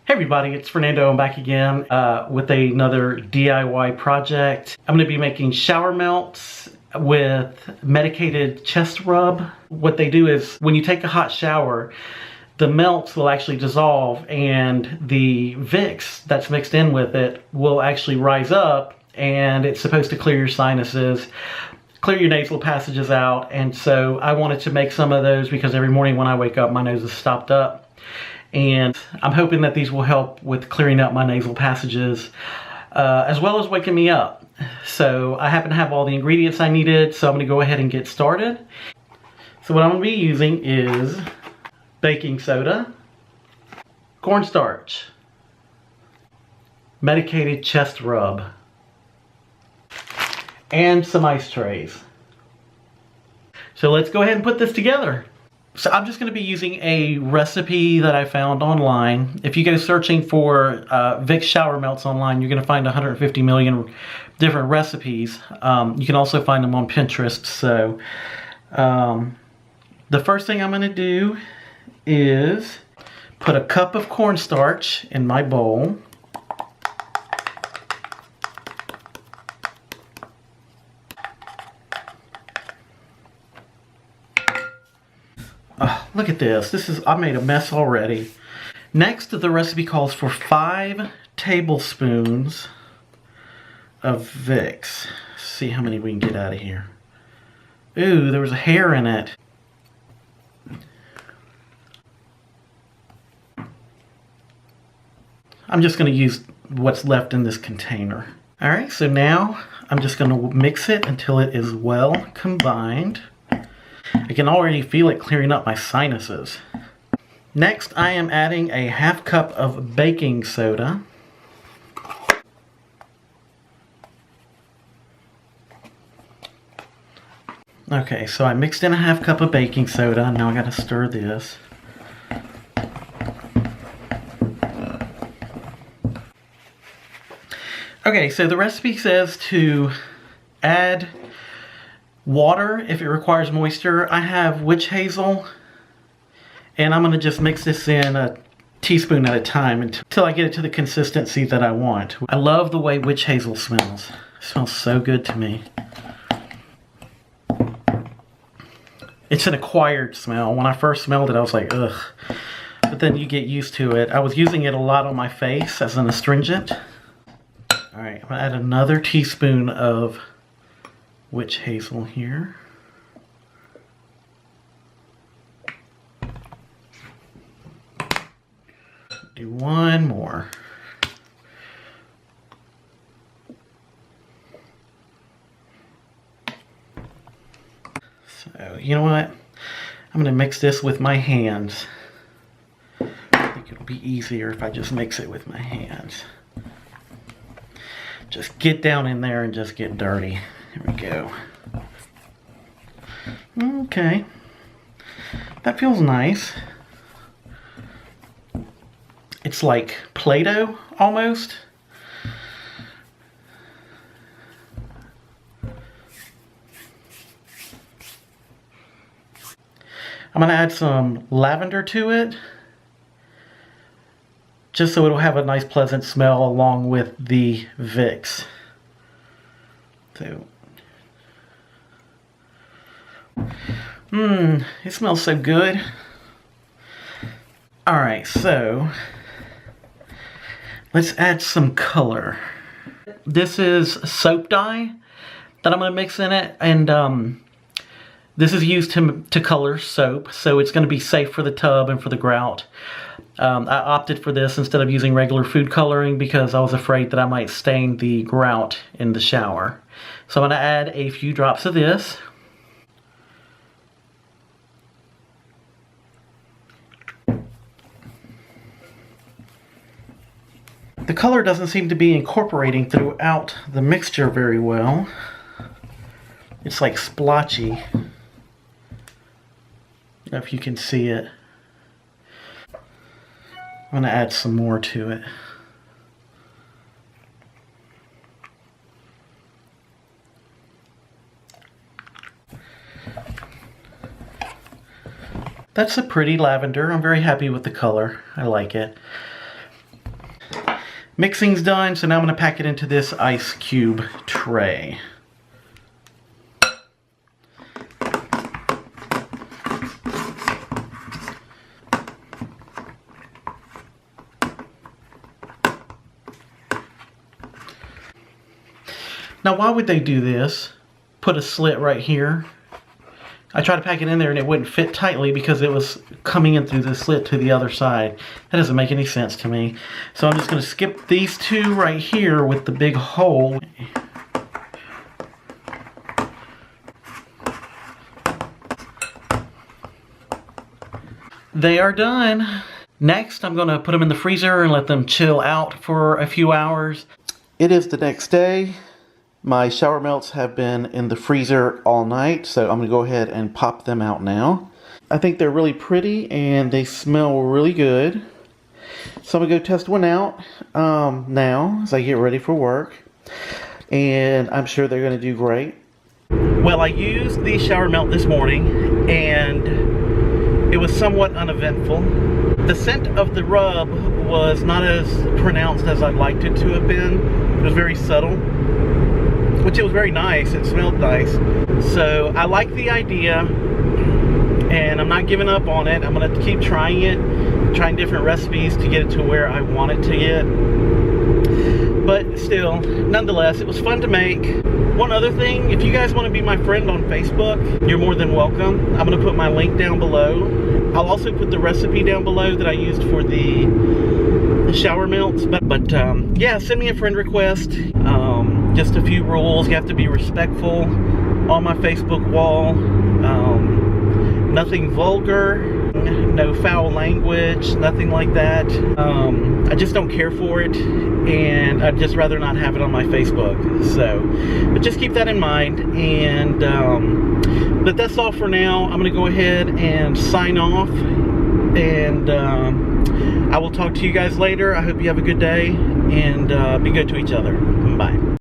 Hey everybody, it's Fernando. I'm back again with another DIY project. I'm going to be making shower melts with medicated chest rub. What they do is when you take a hot shower, the melts will actually dissolve and the Vicks that's mixed in with it will actually rise up, and it's supposed to clear your sinuses, clear your nasal passages out. And so I wanted to make some of those because every morning when I wake up my nose is stopped up. And I'm hoping that these will help with clearing up my nasal passages as well as waking me up. So I happen to have all the ingredients I needed, so I'm going to go ahead and get started. So what I'm going to be using is baking soda, cornstarch, medicated chest rub, and some ice trays. So let's go ahead and put this together. So I'm just going to be using a recipe that I found online. If you go searching for Vicks shower melts online, you're going to find 150 million different recipes. You can also find them on Pinterest. So the first thing I'm going to do is put a cup of cornstarch in my bowl. Look at this. I made a mess already. Next, the recipe calls for 5 tablespoons of Vicks. Let's see how many we can get out of here. Ooh, there was a hair in it. I'm just going to use what's left in this container. Alright, so now I'm just going to mix it until it is well combined. I can already feel it clearing up my sinuses. Next, I am adding a half cup of baking soda. Okay, so I mixed in a half cup of baking soda. Now I gotta stir this. Okay, so the recipe says to add water if it requires moisture. I have witch hazel, and I'm going to just mix this in a teaspoon at a time until I get it to the consistency that I want. I love the way witch hazel smells. It smells so good to me. It's an acquired smell. When I first smelled it, I was like, ugh. But then you get used to it. I was using it a lot on my face as an astringent. Alright, I'm going to add another teaspoon of witch hazel here. Do one more. So, you know what? I'm going to mix this with my hands. I think it'll be easier if I just mix it with my hands. Just get down in there and just get dirty. Here we go. Okay. That feels nice. It's like Play-Doh almost. I'm going to add some lavender to it, just so it'll have a nice pleasant smell along with the Vicks. So, it smells so good. Alright, so let's add some color. This is soap dye that I'm going to mix in it, and this is used to color soap, so it's going to be safe for the tub and for the grout. I opted for this instead of using regular food coloring because I was afraid that I might stain the grout in the shower. So I'm going to add a few drops of this. The color doesn't seem to be incorporating throughout the mixture very well. It's like splotchy. I don't know if you can see it. I'm going to add some more to it. That's a pretty lavender. I'm very happy with the color. I like it. Mixing's done, so now I'm going to pack it into this ice cube tray. Now, why would they do this? Put a slit right here. I tried to pack it in there and it wouldn't fit tightly because it was coming in through the slit to the other side. That doesn't make any sense to me. So I'm just going to skip these two right here with the big hole. They are done. Next, I'm going to put them in the freezer and let them chill out for a few hours. It is the next day. My shower melts have been in the freezer all night, so I'm going to go ahead and pop them out now. I think they're really pretty and they smell really good. So I'm going to go test one out now as I get ready for work. And I'm sure they're going to do great. Well, I used the shower melt this morning and it was somewhat uneventful. The scent of the rub was not as pronounced as I'd liked it to have been. It was very subtle, which it was very nice. It smelled nice. So I like the idea and I'm not giving up on it. I'm going to keep trying it, trying different recipes to get it to where I want it to get. But still, nonetheless, it was fun to make. One other thing, if you guys want to be my friend on Facebook, you're more than welcome. I'm going to put my link down below. I'll also put the recipe down below that I used for the shower melts. But yeah, send me a friend request. Just a few rules. You have to be respectful on my Facebook wall. Nothing vulgar, no foul language, nothing like that. I just don't care for it, and I'd just rather not have it on my Facebook. So, but just keep that in mind. And but that's all for now. I'm gonna go ahead and sign off, and I will talk to you guys later. I hope you have a good day, and be good to each other. Bye.